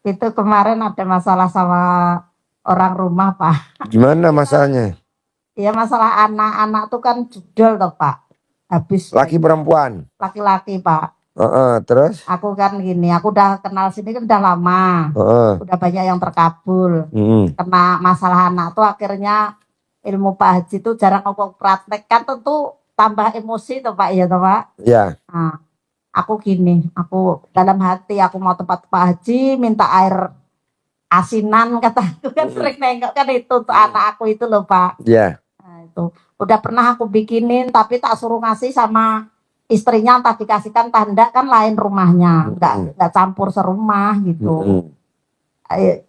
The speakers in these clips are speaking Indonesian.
Itu kemarin ada masalah sama orang rumah, Pak. Gimana masalahnya? Ya masalah anak-anak tuh kan judul toh, Pak. Habis Laki perempuan? laki-laki, Pak. Terus? Aku kan gini, aku udah kenal sini kan udah lama. Udah banyak yang terkabul. Kena masalah anak tuh akhirnya ilmu Pak Haji tuh jarang aku praktek, kan tentu tambah emosi tuh Pak, ya toh Pak. Ya. Nah, aku gini, aku dalam hati aku mau tempat Pak Haji minta air asinan, kataku kan sering nengok kan itu untuk anak aku itu loh Pak. Ya. Nah, itu udah pernah aku bikinin tapi tak suruh ngasih sama istrinya, entah dikasihkan tanda kan lain rumahnya, nggak campur serumah gitu.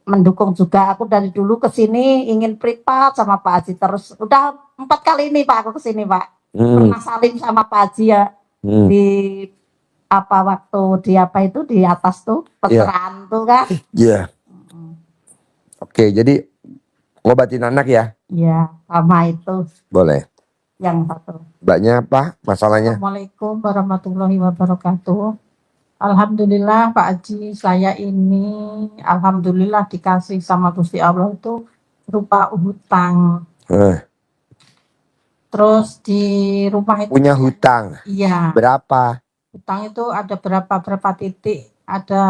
Mendukung juga aku dari dulu ke sini ingin privat sama Pak Haji terus, udah 4 kali ini Pak aku ke sini Pak. Pernah saling sama Pak Haji ya di apa waktu di apa itu di atas tuh pencerahan tuh kan. Iya. Oke, jadi ngobatin anak ya? Iya, sama itu. Boleh. Yang satu. Mbaknya apa masalahnya? Assalamualaikum warahmatullahi wabarakatuh. Alhamdulillah Pak Haji, saya ini alhamdulillah dikasih sama Gusti Allah itu rupa hutang. Terus di rumah itu punya hutang. Iya. Berapa? Hutang itu ada berapa titik, ada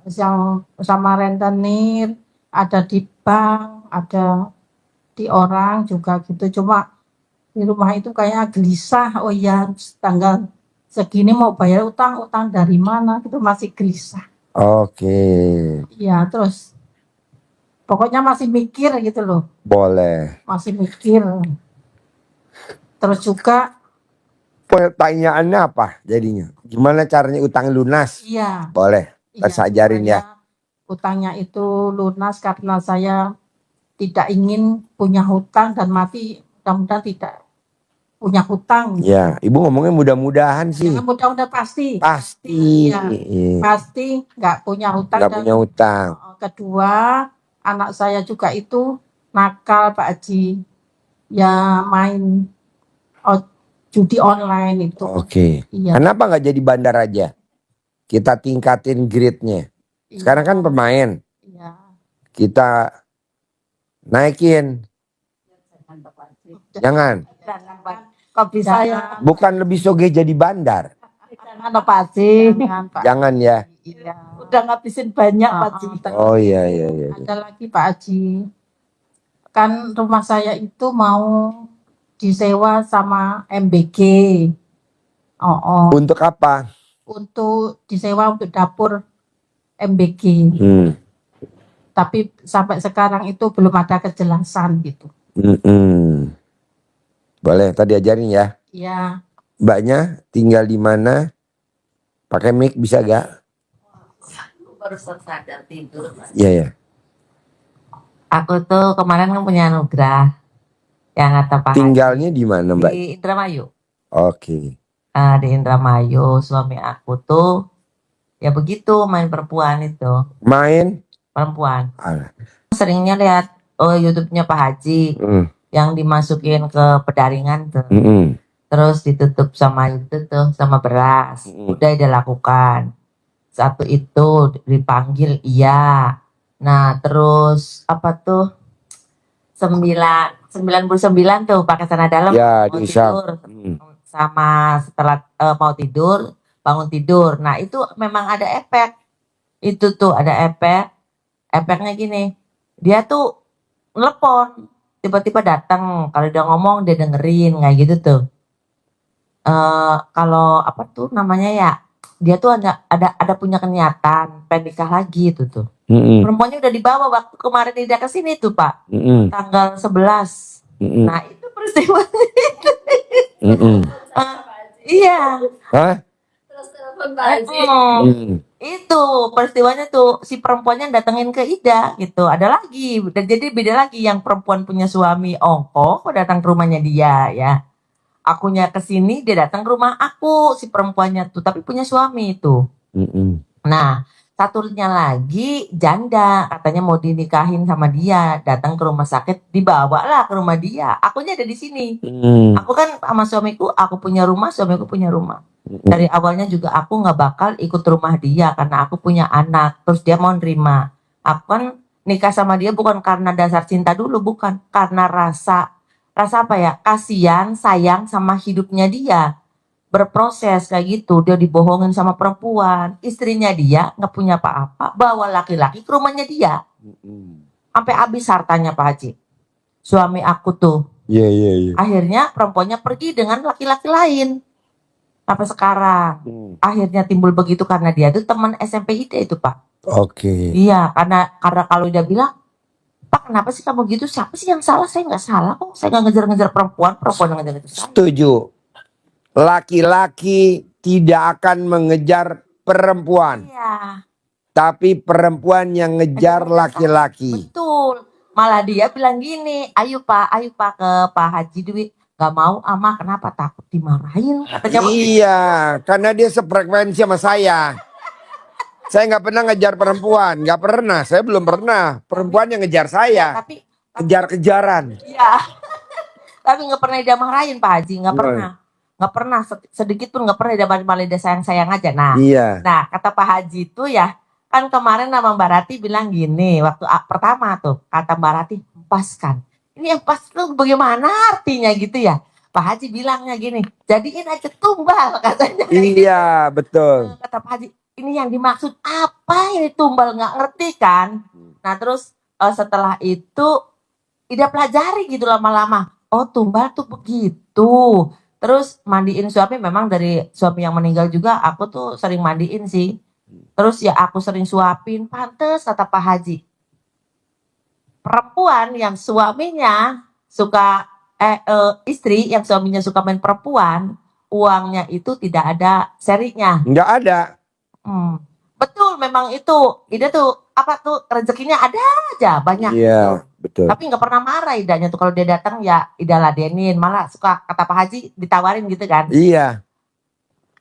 yang sama rentenir, ada di bank, ada di orang juga gitu. Cuma di rumah itu kayak gelisah, oh ya tanggal segini mau bayar utang dari mana, itu masih gelisah. Oke. Iya, terus pokoknya masih mikir gitu loh. Boleh. Masih mikir. Terus juga pertanyaannya apa jadinya? Gimana caranya utang lunas? Iya. Boleh. Saya ajarin ya. Utangnya itu lunas karena saya tidak ingin punya hutang dan mati, mudah-mudahan tidak punya hutang. Ya, Ibu ngomongnya mudah-mudahan sih. Ya, mudah-mudahan pasti. Pasti. Ya, pasti nggak punya hutang. Nggak punya hutang. Kedua, anak saya juga itu nakal Pak Haji. Ya main judi online itu. Oke. Iya. Kenapa nggak jadi bandar aja? Kita tingkatin grade-nya. Sekarang kan pemain. Iya. Kita naikin. Jangan. Kok bisa ya? Bukan lebih soge jadi bandar. Jangan Pak Haji. Jangan ya. Iya. Udah ngabisin banyak Pak Haji. Oh iya. Ada lagi Pak Haji. Kan rumah saya itu mau disewa sama MBG. Untuk apa? Untuk disewa untuk dapur MBG. Tapi sampai sekarang itu belum ada kejelasan gitu. Boleh, tadi ajarin ya. Iya. Mbaknya tinggal di mana? Pakai mic bisa gak? Baru sadar tidur. Iya. Aku tuh kemarin kan punya anugerah yang kata Pak. Tinggalnya di mana Mbak? Di Indramayu. Oke. Di Indramayu, suami aku tuh ya begitu main perempuan itu. Main? Perempuan. Seringnya lihat YouTube-nya Pak Haji yang dimasukin ke pedaringan tuh. Terus ditutup sama itu tuh sama beras. Udah dia lakukan. Satu itu dipanggil iya. Nah terus apa tuh 99 tuh pakai celana dalam ya, mau tidur sama setelah mau tidur bangun tidur. Nah itu memang ada efek itu tuh, ada efeknya gini, dia tuh telepon tiba-tiba datang, kalau dia ngomong dia dengerin kayak gitu tuh. Kalau apa tuh namanya ya, dia tuh ada punya kenyataan pengen nikah lagi itu tuh. Perempuannya udah dibawa waktu kemarin dia ke sini tuh Pak. Tanggal 11. Nah, itu peristiwa. Iya. Terus telepon Pak Haji. Itu peristiwanya tuh si perempuannya datengin ke Ida gitu. Ada lagi, jadi beda lagi, yang perempuan punya suami ongkoh datang ke rumahnya dia ya. Akunya ke sini, dia datang ke rumah aku si perempuannya tuh, tapi punya suami itu. Nah, satunya lagi janda, katanya mau dinikahin sama dia, datang ke rumah sakit, dibawalah ke rumah dia. Akunya ada di sini. Aku kan sama suamiku, aku punya rumah, suamiku punya rumah. Dari awalnya juga aku nggak bakal ikut rumah dia karena aku punya anak, terus dia mau nerima. Aku kan nikah sama dia bukan karena dasar cinta dulu, bukan. Karena rasa apa ya, kasihan, sayang sama hidupnya dia. Berproses kayak gitu, dia dibohongin sama perempuan. Istrinya dia nggak punya apa-apa, bawa laki-laki ke rumahnya dia. Sampai habis hartanya Pak Haji. Suami aku tuh. Iya, iya, iya. Akhirnya perempuannya pergi dengan laki-laki lain. Sampai sekarang. Akhirnya timbul begitu karena dia tuh teman SMP IT itu Pak. Oke. Iya, karena kalau dia bilang, Pak kenapa sih kamu gitu? Siapa sih yang salah? Saya nggak salah kok. Saya nggak ngejar-ngejar perempuan yang ngejar-ngejar saya. Setuju. Laki-laki tidak akan mengejar perempuan, Iya, tapi perempuan yang ngejar laki-laki. betul. Malah dia bilang gini, ayo Pak ke Pak Haji Dwi. Gak mau ama, kenapa? Takut dimarahin. Katanya begitu. Iya, karena dia sefrekuensi sama saya. Saya nggak pernah ngejar perempuan, nggak pernah. Saya belum pernah. Perempuan yang ngejar saya, Tapi kejar-kejaran. iya. Tapi nggak pernah dia marahin Pak Haji, nggak Iya. pernah. Nggak pernah sedikit pun nggak pernah dia malah dia sayang-sayang aja. Nah, Iya. nah kata Pak Haji itu ya, kan kemarin sama Mbak Rati bilang gini, waktu pertama tuh, kata Mbak Rati, empaskan. Ini empas tuh bagaimana artinya gitu ya? Pak Haji bilangnya gini, jadiin aja tumbal katanya. Iya, betul. Kata Pak Haji, ini yang dimaksud apa ini tumbal, nggak ngerti kan? Nah terus setelah itu Ida pelajari gitu lama-lama. Oh tumbal tuh begitu. Terus mandiin suami, memang dari suami yang meninggal juga aku tuh sering mandiin sih. Terus ya aku sering suapin, pantes kata Pak Haji. Perempuan yang suaminya suka istri yang suaminya suka main perempuan, uangnya itu tidak ada serinya. Nggak ada. Betul, memang itu. Ida tuh apa tuh rezekinya ada aja banyak. Iya, gitu. betul. Tapi nggak pernah marah Idanya tuh kalau dia datang ya Ida ladenin, malah suka kata Pak Haji ditawarin gitu kan. Iya.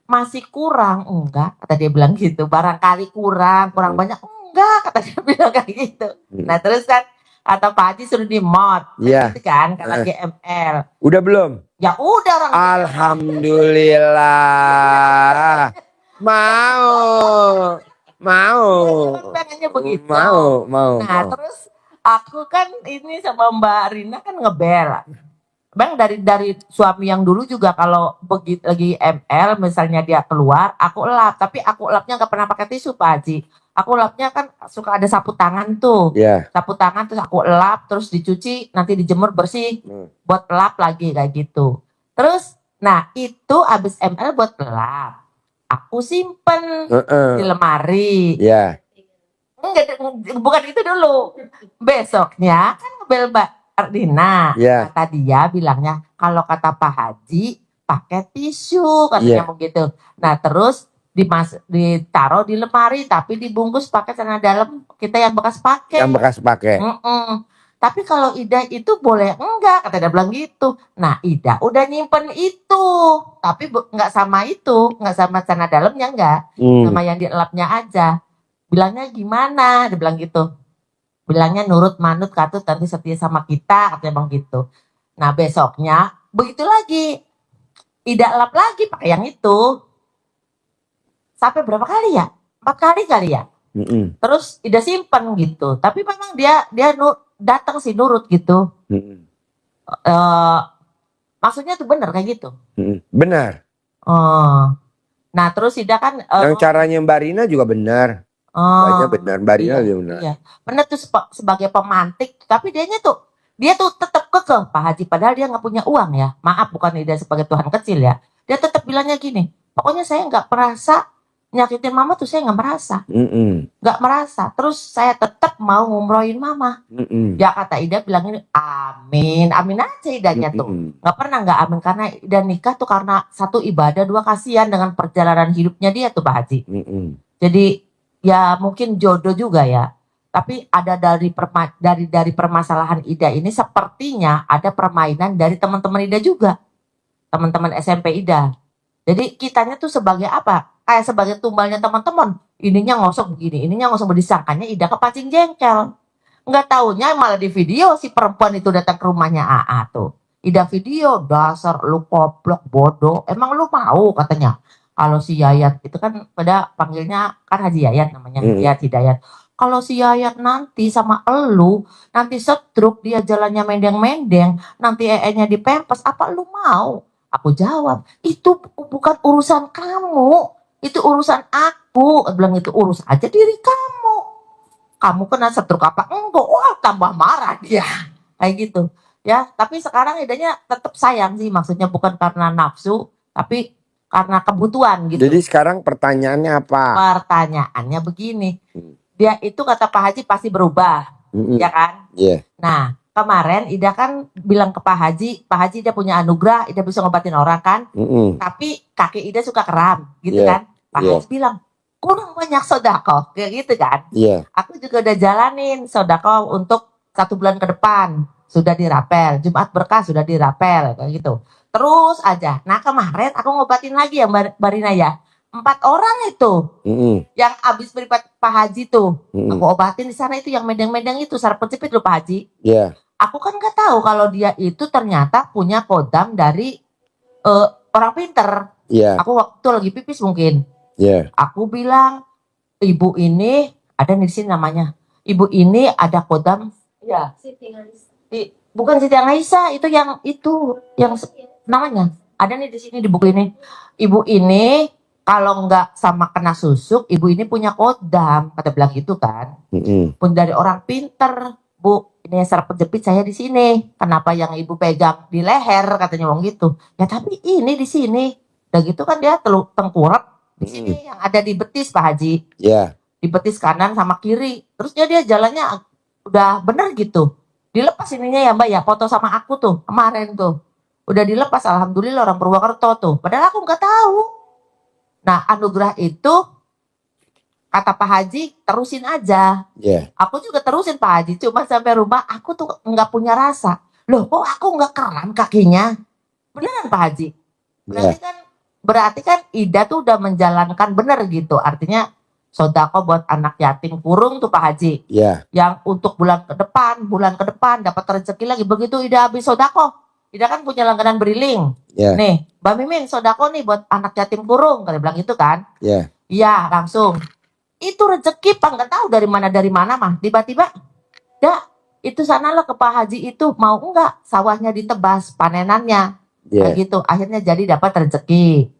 Masih kurang, enggak kata dia bilang gitu. Barangkali kurang banyak, enggak kata dia bilang kayak gitu. Nah terus kan kata Pak Haji suruh di mod, Iya. gitu kan kata GML. Udah belum? Ya udah orang. Alhamdulillah. Mau. Pengennya begitu. Mau. Nah terus aku kan ini sama Mbak Rina kan ngebel. Bang dari suami yang dulu juga kalau begitu lagi ML misalnya dia keluar, aku elap, tapi aku elapnya nggak pernah pakai tisu Pak Haji. Aku elapnya kan suka ada sapu tangan tuh. Iya. Sapu tangan terus aku elap, terus dicuci, nanti dijemur bersih, buat elap lagi kayak gitu. Terus, nah itu abis ML buat elap, aku simpen di lemari. Iya. Enggak, bukan itu dulu. Besoknya kan ngebel Mbak Ardina. Iya. Kata dia bilangnya kalau kata Pak Haji pakai tisu katanya begitu. Nah terus ditaruh di lemari tapi dibungkus pakai celana dalam kita yang bekas pakai. Yang bekas pakai. Tapi kalau Ida itu boleh enggak, kata dia bilang gitu. Nah Ida udah nyimpen itu, tapi enggak sama itu, enggak sama celana dalamnya enggak, sama yang dielapnya aja. Bilangnya gimana? Dia bilang gitu. Bilangnya nurut manut katut nanti setia sama kita, katanya bang gitu. Nah besoknya begitu lagi, Ida elap lagi pakai yang itu. Sampai berapa kali ya? 4 kali kali ya. Terus Ida simpan gitu. Tapi memang dia datang sih nurut gitu. Maksudnya tuh benar kayak gitu. Benar. Nah terus Ida kan yang caranya Mbak Rina juga benar. Banyak benar, Mbak Rina juga benar. Iya. Benar tuh sebagai pemantik, tapi dia tuh tetap kekeh Pak Haji, padahal dia nggak punya uang ya. Maaf, bukan dia sebagai Tuhan kecil ya. Dia tetap bilangnya gini, pokoknya saya nggak merasa nyakitin mama tuh, saya nggak merasa, nggak merasa. Terus saya tetap mau ngumrohin mama. Ya kata Ida bilang ini, amin, amin aja Idanya tuh. Nggak pernah nggak amin, karena Ida nikah tuh karena satu ibadah, dua kasihan dengan perjalanan hidupnya dia tuh Pak Haji. Jadi ya mungkin jodoh juga ya. Tapi ada dari permasalahan Ida ini sepertinya ada permainan dari teman-teman Ida juga. Teman-teman SMP Ida. Jadi kitanya tuh sebagai apa? Kayak sebagai tumbalnya teman-teman. Ininya ngosok begini, ininya ngosok disangkanya Ida kepancing jengkel. Nggak taunya malah di video si perempuan itu datang ke rumahnya AA tuh. Ida video, dasar lu koplok bodoh. Emang lu mau katanya. Kalau si Yayat itu kan pada panggilnya kan Haji Yayat namanya, Yayat Hidayat. Kalau si Yayat nanti sama elu, nanti stroke, dia jalannya mendeng-mendeng, nanti nya dipempes, apa lu mau? Aku jawab, itu bukan urusan kamu, itu urusan aku. Aku bilang itu urus aja diri kamu. Kamu kena stroke apa? Enggak, wah tambah marah dia. Kayak gitu. Ya, tapi sekarang idenya tetap sayang sih, maksudnya bukan karena nafsu, tapi karena kebutuhan gitu. Jadi sekarang pertanyaannya apa? Pertanyaannya begini, dia itu kata Pak Haji pasti berubah, ya kan? Iya. Nah, kemarin Ida kan bilang ke Pak Haji dia punya anugerah, Ida bisa ngobatin orang kan? Tapi kaki Ida suka kram, gitu Iya. kan? Pak Iya. Haji bilang, kurang banyak sodako, kayak gitu kan? Iya. Aku juga udah jalanin sodako untuk 1 bulan ke depan, sudah dirapel. Jumat berkah sudah dirapel, kayak gitu. Terus aja. Nah kemarin aku ngobatin lagi ya Mbak Rina ya. 4 orang itu yang abis beri Pak Haji tuh, aku obatin di sana itu yang medang-medang itu sarap penjepit loh Pak Haji. Iya. Aku kan nggak tahu kalau dia itu ternyata punya kodam dari orang pinter. Iya. Aku waktu lagi pipis mungkin. Iya. Aku bilang, ibu ini ada di sini namanya. Ibu ini ada kodam. Ya. Bukan Siti Angaisa, itu yang namanya. Ada nih di sini di buku ini. Ibu ini kalau nggak sama kena susuk, ibu ini punya kodam, kata bilang gitu kan. Pun dari orang pinter, Bu. Ini sarap penjepit saya di sini. Kenapa yang ibu pegang di leher, katanya ngomong gitu. Ya tapi ini di sini. Udah gitu kan dia tengkurap di sini yang ada di betis Pak Haji. Iya. Di betis kanan sama kiri. Terusnya dia jalannya udah bener gitu. Dilepas ininya ya Mbak ya, foto sama aku tuh kemarin tuh. Udah dilepas, alhamdulillah orang Purwokerto tuh. Padahal aku nggak tahu. Nah anugerah itu kata Pak Haji terusin aja. Iya. Aku juga terusin Pak Haji. Cuma sampai rumah aku tuh nggak punya rasa. Loh kok aku nggak kram kakinya? Beneran Pak Haji. Berarti kan Ida tuh udah menjalankan bener gitu. Artinya sodako buat anak yatim kurung tuh Pak Haji. Iya. Yang untuk bulan ke depan dapat rezeki lagi. Begitu Ida habis sodako, Ida kan punya langganan beriling. Iya. Nih, Mbak Mimin sodako nih buat anak yatim kurung, kalian bilang gitu kan? Iya. Iya, langsung. Itu rezeki Pak, nggak tahu dari mana mah. Tiba-tiba, itu sanalah ke Pak Haji itu mau enggak sawahnya ditebas panenannya. Iya. Kayak gitu. Akhirnya jadi dapat rezeki.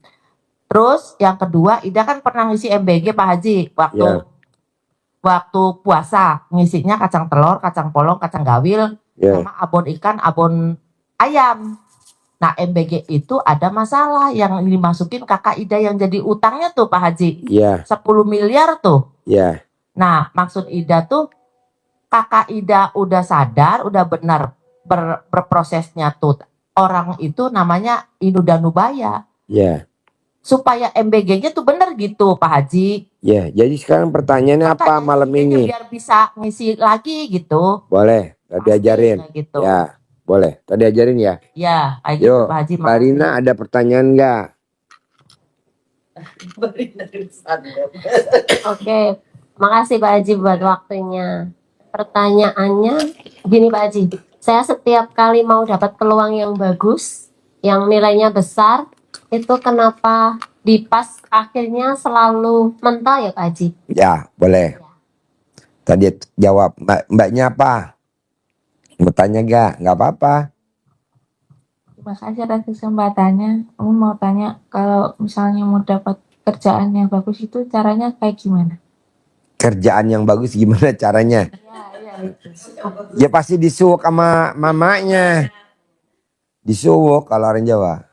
Terus yang kedua, Ida kan pernah ngisi MBG Pak Haji waktu puasa, ngisinya kacang telur, kacang polong, kacang gawil, sama abon ikan, abon ayam. Nah MBG itu ada masalah yang dimasukin kakak Ida yang jadi utangnya tuh Pak Haji. Iya. 10 miliar tuh. Iya. Nah maksud Ida tuh kakak Ida udah sadar, udah benar berprosesnya tuh. Orang itu namanya Inudanubaya. Iya. Supaya MBG-nya tuh bener gitu Pak Haji. Iya. Jadi sekarang pertanyaannya apa malam ini? Biar bisa ngisi lagi gitu. Boleh. Tadi ajarin. Gitu. Ya. Boleh. Tadi ajarin ya. Ya. Yo, Pak Haji. Mbak Rina ada pertanyaan nggak? Oke, makasih Pak Haji buat waktunya. Pertanyaannya gini Pak Haji, saya setiap kali mau dapat peluang yang bagus, yang nilainya besar, itu kenapa di pas akhirnya selalu mental ya Pak Haji? Ya, boleh. Tadi jawab, mbaknya apa? Mau tanya gak? Nggak apa-apa. Terima kasih atas kesempatannya. Aku mau tanya, kalau misalnya mau dapat kerjaan yang bagus itu caranya kayak gimana? Kerjaan yang bagus gimana caranya? Ya pasti disuwuk sama mamanya. Disuwuk kalau orang Jawa.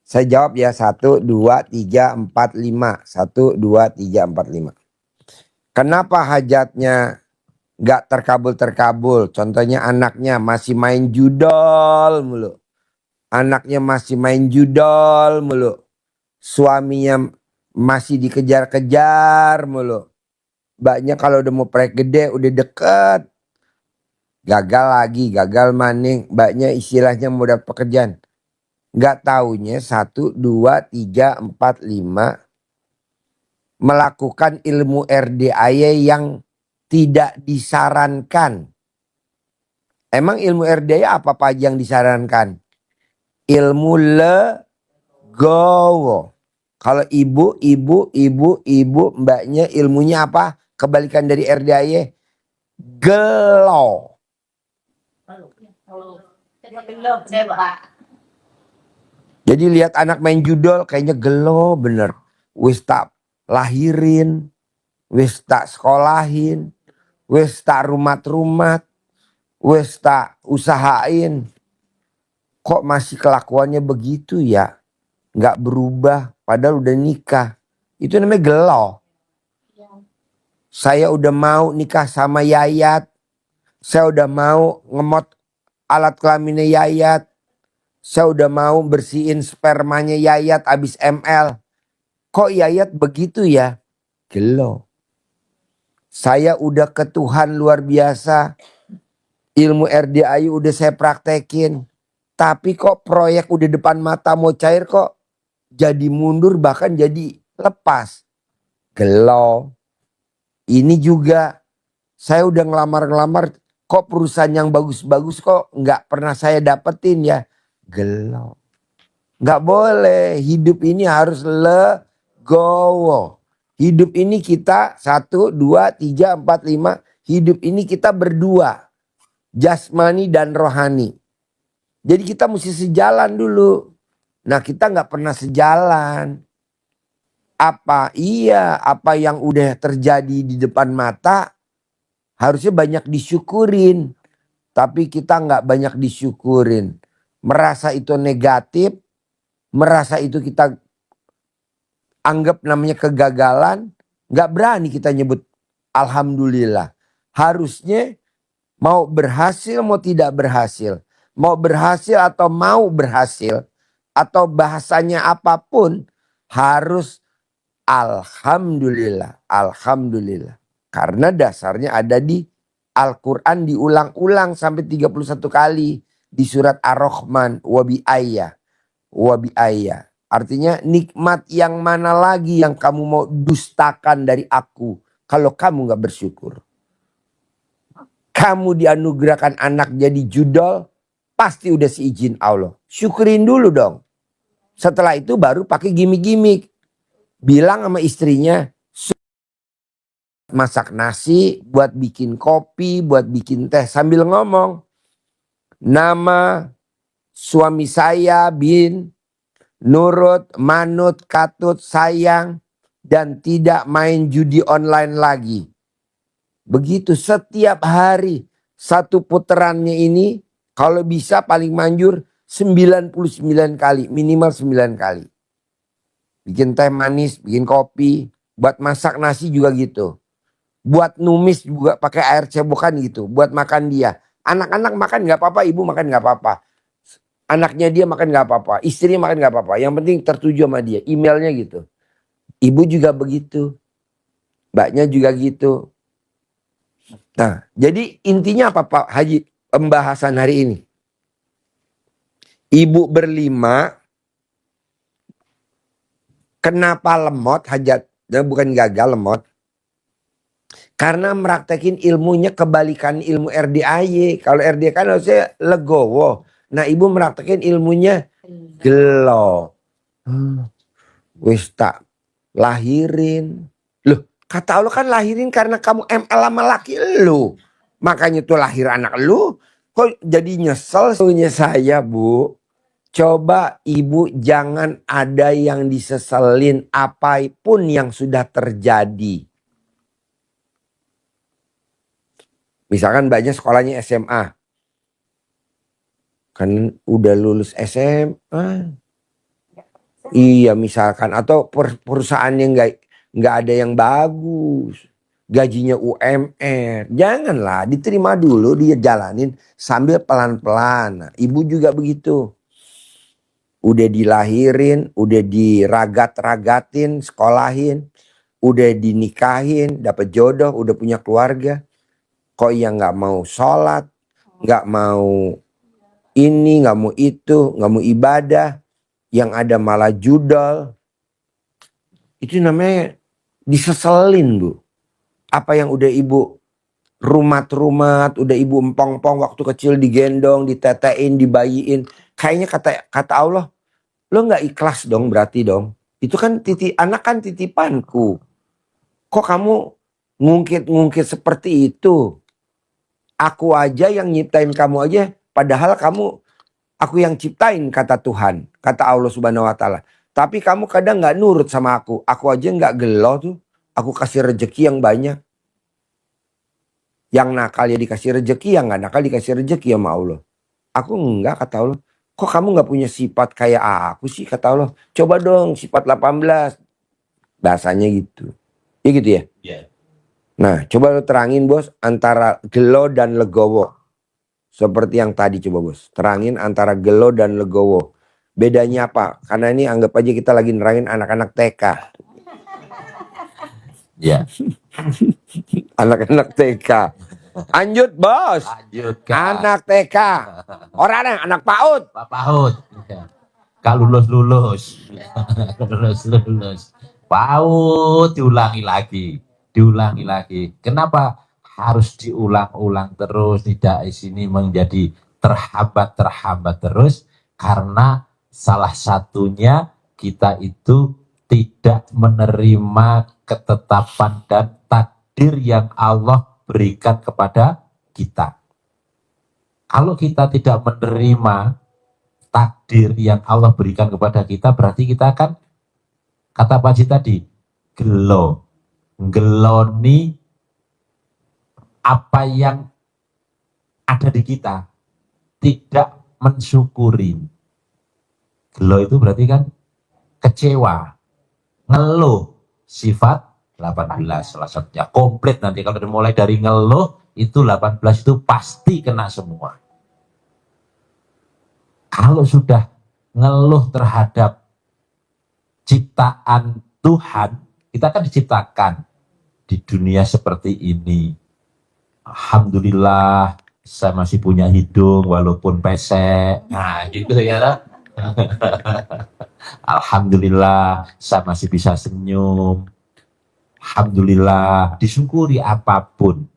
Saya jawab ya 1, 2, 3, 4, 5. 1, 2, 3, 4, 5. Kenapa hajatnya gak terkabul-terkabul? Contohnya anaknya masih main judol mulu. Anaknya masih main judol mulu. Suaminya masih dikejar-kejar mulu. Mbaknya kalau udah mau proyek gede udah deket. Gagal lagi, gagal maning. Mbaknya istilahnya mau dapat pekerjaan. Gak taunya 1, 2, 3, 4, 5. Melakukan ilmu RDAY yang tidak disarankan. Emang ilmu RDAY apa aja yang disarankan? Ilmu legowo. Kalau ibu mbaknya ilmunya apa? kebalikan dari RDAY? Gelo. Jadi lihat anak main judol kayaknya gelo bener. Wis tak lahirin, wis tak sekolahin, wis tak rumat-rumat, wis tak usahain. Kok masih kelakuannya begitu ya? Nggak berubah padahal udah nikah. Itu namanya gelo. Saya udah mau nikah sama Yayat. Saya udah mau ngemot alat kelaminnya Yayat. Saya udah mau bersihin spermanya Yayat abis ML. Kok Yayat begitu ya? Gelo. Saya udah ke Tuhan luar biasa. Ilmu RDAI udah saya praktekin. Tapi kok proyek udah depan mata mau cair kok jadi mundur bahkan jadi lepas. Gelo. Ini juga saya udah ngelamar-ngelamar kok perusahaan yang bagus-bagus kok nggak pernah saya dapetin ya. Gelo. Nggak boleh. Hidup ini harus legowo. Hidup ini kita 1, 2, 3, 4, 5. Hidup ini kita berdua. Jasmani dan rohani. Jadi kita mesti sejalan dulu. Nah kita nggak pernah sejalan. Apa? Iya, apa yang udah terjadi di depan mata harusnya banyak disyukurin. Tapi kita nggak banyak disyukurin. Merasa itu negatif, merasa itu kita anggap namanya kegagalan, nggak berani kita nyebut alhamdulillah. Harusnya mau berhasil mau tidak berhasil, mau berhasil atau mau berhasil, atau bahasanya apapun harus alhamdulillah, alhamdulillah. Karena dasarnya ada di Al-Quran diulang-ulang sampai 31 kali. Di surat Ar-Rahman, wabi ayah. Wabi ayah. Artinya nikmat yang mana lagi yang kamu mau dustakan dari aku. Kalau kamu gak bersyukur. Kamu dianugerahkan anak jadi judol. Pasti udah seizin Allah. Syukurin dulu dong. Setelah itu baru pakai gimmick-gimmick. Bilang sama istrinya, masak nasi, buat bikin kopi, buat bikin teh. Sambil ngomong, nama suami saya bin nurut, manut, katut, sayang, dan tidak main judi online lagi. Begitu setiap hari. Satu putarannya ini kalau bisa paling manjur 99 kali. Minimal 9 kali. Bikin teh manis, bikin kopi. Buat masak nasi juga gitu. Buat numis juga pakai air cebokan gitu. Buat makan dia. Anak-anak makan gak apa-apa, ibu makan gak apa-apa. Anaknya dia makan gak apa-apa. Istrinya makan gak apa-apa. Yang penting tertuju sama dia. Emailnya gitu. Ibu juga begitu. Mbaknya juga gitu. Nah, jadi intinya apa Pak Haji? Pembahasan hari ini. Ibu berlima. Kenapa lemot hajat? Bukan gagal lemot. Karena meraktekin ilmunya kebalikan ilmu RDAY. Kalau RDAY kan harusnya legowo. Nah ibu meraktekin ilmunya gelo. Wis tak lahirin. Loh kata Allah kan lahirin karena kamu ML sama laki lu. Makanya tuh lahir anak lu. Kok jadi nyesel punya saya bu. Coba ibu jangan ada yang diseselin apapun yang sudah terjadi. Misalkan mbaknya sekolahnya SMA. Kan udah lulus SMA. Iya misalkan. Atau perusahaannya nggak ada yang bagus. Gajinya UMR. Janganlah diterima dulu dia jalanin sambil pelan-pelan. Nah, ibu juga begitu. Udah dilahirin, udah diragat-ragatin, sekolahin, udah dinikahin, dapat jodoh, udah punya keluarga. Kok yang nggak mau sholat, nggak mau ini, nggak mau itu, nggak mau ibadah, yang ada malah judol. Itu namanya diseselin bu. Apa yang udah ibu rumat-rumat, udah ibu empong-pong waktu kecil digendong, ditetein, dibayiin. Kayaknya kata Allah, lo nggak ikhlas dong berarti dong. Itu kan anak kan titipanku. Kok kamu ngungkit-ngungkit seperti itu. Aku aja yang nyiptain kamu aja, padahal aku yang ciptain, kata Tuhan, kata Allah Subhanahu wa Ta'ala. Tapi kamu kadang nggak nurut sama aku aja nggak gelo tuh. Aku kasih rezeki yang banyak. Yang nakal ya dikasih rezeki, yang nggak nakal dikasih rezeki sama Allah. Aku enggak, kata Allah. Kok kamu nggak punya sifat kayak aku sih, kata Allah. Coba dong sifat 18. Bahasanya gitu. Ya gitu ya? Iya. Nah, coba lu terangin, Bos, antara gelo dan legowo. Seperti yang tadi, coba Bos. Terangin antara gelo dan legowo. Bedanya apa? Karena ini anggap aja kita lagi nerangin anak-anak TK. Iya. Anak-anak TK. Lanjut, Bos. Lanjut ke Anak TK. Orang anak PAUD. Pak PAUD. Ya. Gak lulus. Lulus. PAUD diulangi lagi. Kenapa harus diulang-ulang terus? Tidak di sini menjadi terhambat terus karena salah satunya kita itu tidak menerima ketetapan dan takdir yang Allah berikan kepada kita. Kalau kita tidak menerima takdir yang Allah berikan kepada kita, berarti kita akan, kata Pak Haji tadi, geloni apa yang ada di kita, tidak mensyukuri. Gelo itu berarti kan kecewa, ngeluh, sifat 18 salah satunya. Komplit nanti kalau dimulai dari ngeluh, itu 18 itu pasti kena semua. Kalau sudah ngeluh terhadap ciptaan Tuhan, kita kan diciptakan di dunia seperti ini. Alhamdulillah, saya masih punya hidung walaupun pesek. Nah, gitu ya. Alhamdulillah, saya masih bisa senyum. Alhamdulillah, disyukuri apapun.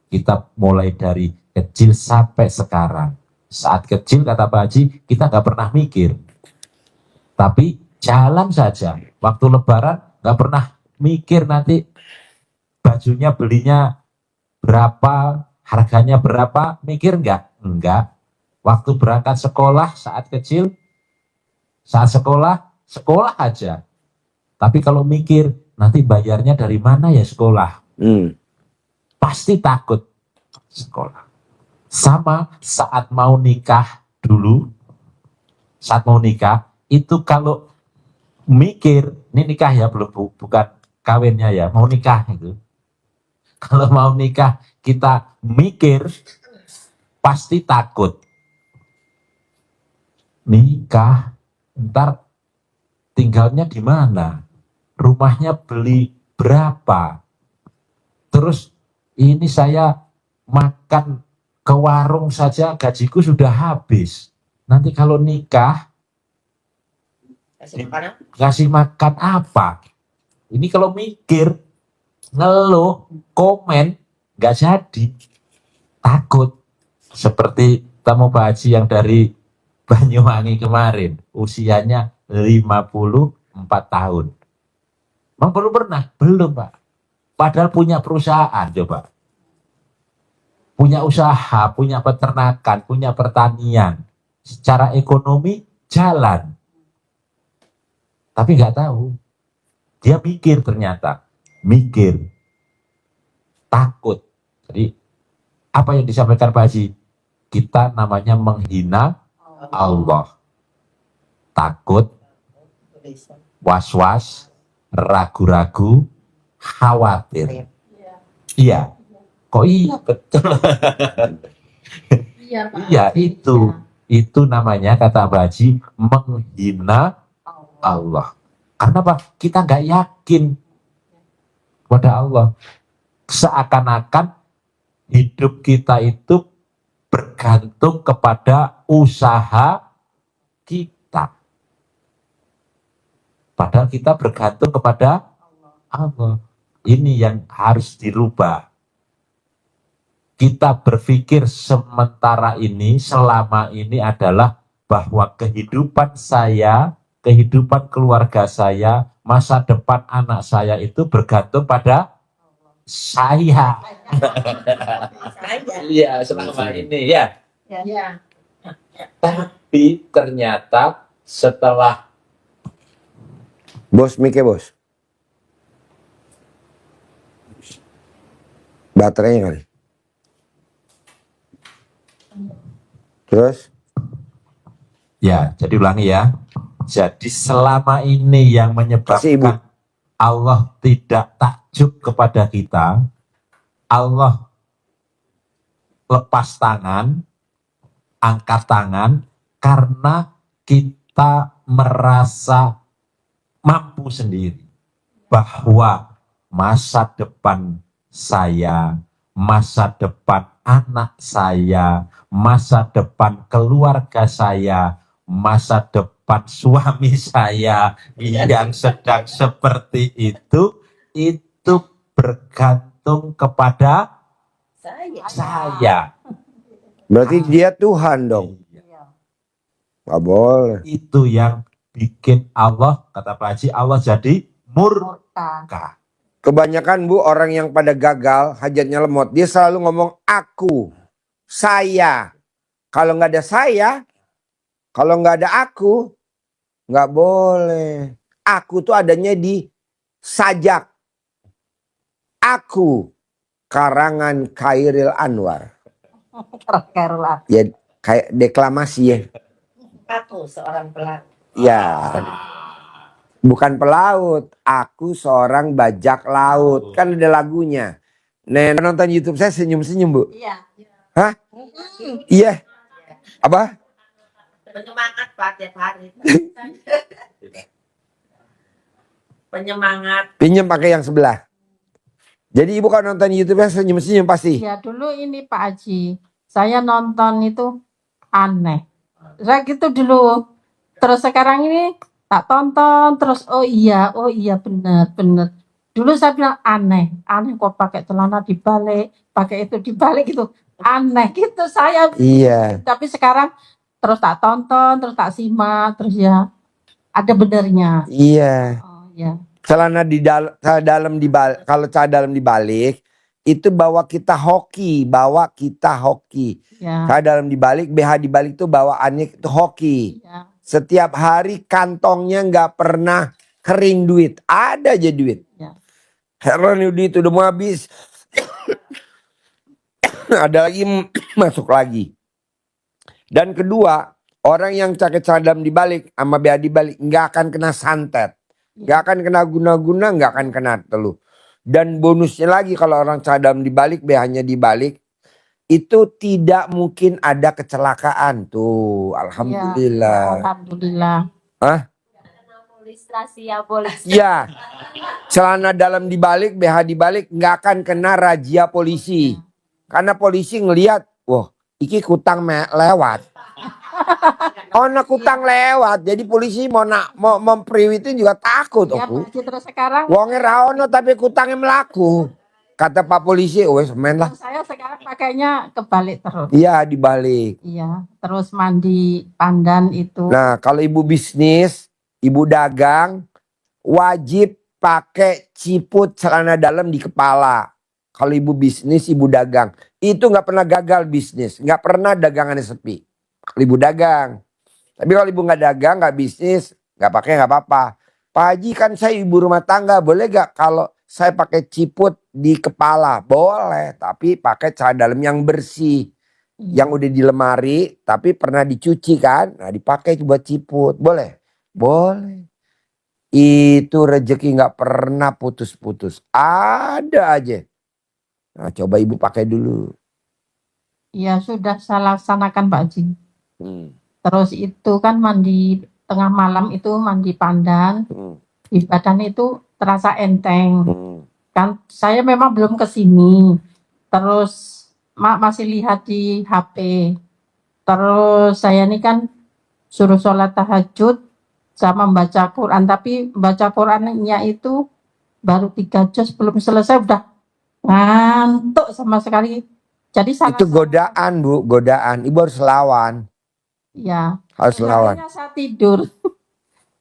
Kita mulai dari kecil sampai sekarang. Saat kecil, kata Pak Haji, kita nggak pernah mikir. Tapi jalan saja. Waktu lebaran nggak pernah mikir nanti bajunya belinya berapa, harganya berapa, mikir nggak? Enggak. Waktu berangkat sekolah saat kecil, saat sekolah aja. Tapi kalau mikir, nanti bayarnya dari mana ya sekolah? Pasti takut sekolah. Sama saat mau nikah dulu, saat mau nikah, itu kalau mikir, ini nikah ya, belum bukan kawinnya ya, mau nikah itu. Kalau mau nikah, kita mikir, pasti takut. Nikah, ntar tinggalnya di mana? Rumahnya beli berapa? Terus ini saya makan ke warung saja gajiku sudah habis. Nanti kalau nikah, kasih makan apa? Ini kalau mikir, ngeluh, komen, nggak jadi. Takut. Seperti tamu Pak Haji yang dari Banyuwangi kemarin, usianya 54 tahun. Emang belum pernah? Belum, Pak. Padahal punya perusahaan, coba. Punya usaha, punya peternakan, punya pertanian. Secara ekonomi jalan. Tapi nggak tahu. Dia mikir ternyata. Mikir. Takut. Jadi, apa yang disampaikan Pak Haji? Kita namanya menghina Allah. Takut, was-was, ragu-ragu, khawatir. Iya. Kok iya? Betul. Iya, Pak. Iya, itu namanya, kata Mbak Haji, menghina Allah. Karena apa? Kita nggak yakin pada Allah. Seakan-akan hidup kita itu bergantung kepada usaha kita. Padahal kita bergantung kepada Allah. Ini yang harus dirubah. Kita berpikir sementara ini, selama ini adalah bahwa kehidupan saya, kehidupan keluarga saya, masa depan anak saya itu bergantung pada saya. Iya, selama ini ya. Ya. Tapi ternyata setelah Bos mic bos. Baterainya kali. Terus? ya, jadi ulangi ya. Jadi selama ini yang Kasih, Ibu. menyebabkan Allah tidak takjub kepada kita, Allah lepas tangan, angkat tangan, karena kita merasa mampu sendiri bahwa masa depan saya, masa depan anak saya, masa depan keluarga saya, masa depan suami saya yang sedang seperti itu bergantung kepada saya. Berarti dia Tuhan dong. Gak boleh. Itu yang bikin Allah, kata Pak Haji, Allah jadi Murka. murka. Kebanyakan Bu orang yang pada gagal, hajatnya lemot, dia selalu ngomong aku, saya. Kalau nggak ada saya, kalau nggak ada aku, nggak boleh. Aku tuh adanya di sajak. Aku, karangan Khairil Anwar. Kerkerulah. Ya kayak deklamasi ya. Aku seorang pelaku. Ya. Bukan pelaut, aku seorang bajak laut. Kan ada lagunya. Nah, nonton YouTube saya senyum-senyum, Bu. Iya. Hah? Iya. Apa? Penyemangat Pak tiap hari. Penyemangat. Pinjam pakai yang sebelah. Jadi Ibu kalau nonton YouTube saya senyum-senyum pasti. Ya dulu ini Pak Haji, saya nonton itu aneh. Saya gitu dulu. Terus sekarang ini tak tonton terus oh iya benar. Dulu saya bilang aneh kok pakai celana dibalik, pakai itu dibalik gitu. Aneh gitu saya. Iya. Tapi sekarang terus tak tonton, terus tak simak, terus ya ada benernya. Iya. Oh ya. Celana dalam dibalik, kalau celana dalam dibalik itu bawa kita hoki. Ya. Celana dalam dibalik, BH dibalik itu bawaannya itu hoki. Ya. Setiap hari kantongnya nggak pernah kering duit, ada aja duit. Ya. Heran duit udah mau habis, ada lagi masuk lagi. Dan kedua, orang yang pakai celana dalam dibalik sama BH dibalik nggak akan kena santet, nggak akan kena guna-guna, nggak akan kena teluh. Dan bonusnya lagi kalau orang celana dalam dibalik, BH-nya dibalik, itu tidak mungkin ada kecelakaan tuh. Alhamdulillah. Ya, alhamdulillah. Hah? Polisi. Ya, celana dalam dibalik, BH dibalik nggak akan kena razia polisi. Karena polisi ngelihat, wah, iki kutang lewat. Nak kutang lewat, jadi polisi mau mempriwitin juga takut. Ya, Pak Haji, terus sekarang Wonge ra ono tapi kutangnya melaku. Kata Pak polisi, wes men lah. saya sekarang pakainya kebalik terus. Iya, dibalik. Iya, terus mandi pandan itu. Nah, kalau ibu bisnis, ibu dagang, wajib pakai ciput celana dalam di kepala. Kalau ibu bisnis, ibu dagang, itu nggak pernah gagal bisnis, nggak pernah dagangannya sepi. Kalau ibu dagang, tapi kalau ibu nggak dagang, nggak bisnis, nggak pakai nggak apa-apa. Pak Haji kan saya ibu rumah tangga, boleh nggak kalau saya pakai ciput di kepala? Boleh, tapi pakai celana dalam yang bersih. Yang udah di lemari tapi pernah dicuci kan, nah dipakai buat ciput, boleh? Boleh. Itu rezeki nggak pernah putus-putus, ada aja. Nah coba ibu pakai dulu. Iya, sudah saya laksanakan Pak Haji. Hmm. Terus itu kan mandi tengah malam itu mandi pandan, di badan itu terasa enteng. Kan saya memang belum ke sini. Terus masih lihat di HP. Terus saya ini kan suruh sholat tahajud sama membaca Quran, tapi baca Qurannya itu baru 3 juz belum selesai udah ngantuk sama sekali. Jadi Itu godaan Bu, godaan. Ibu harus lawan. Ya. Harus lawan. Akhirnya saya tidur.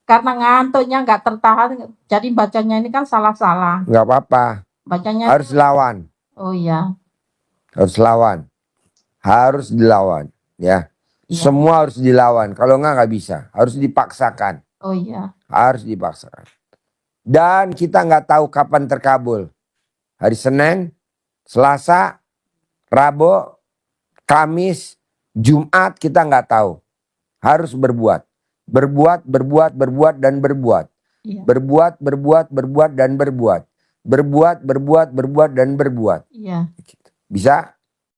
Karena ngantuknya nggak tertahan, jadi bacanya ini kan salah-salah. Nggak apa-apa. Bacanya Harus lawan. oh iya. Harus lawan. Harus dilawan. Ya. Iya. Semua harus dilawan. Kalau nggak bisa. Harus dipaksakan. Oh iya. Harus dipaksakan. Dan kita nggak tahu kapan terkabul. Hari Senin, Selasa, Rabu, Kamis, Jumat kita nggak tahu. Harus berbuat. Berbuat, dan berbuat. Iya. Berbuat, dan berbuat. Berbuat, dan berbuat. Iya. Bisa?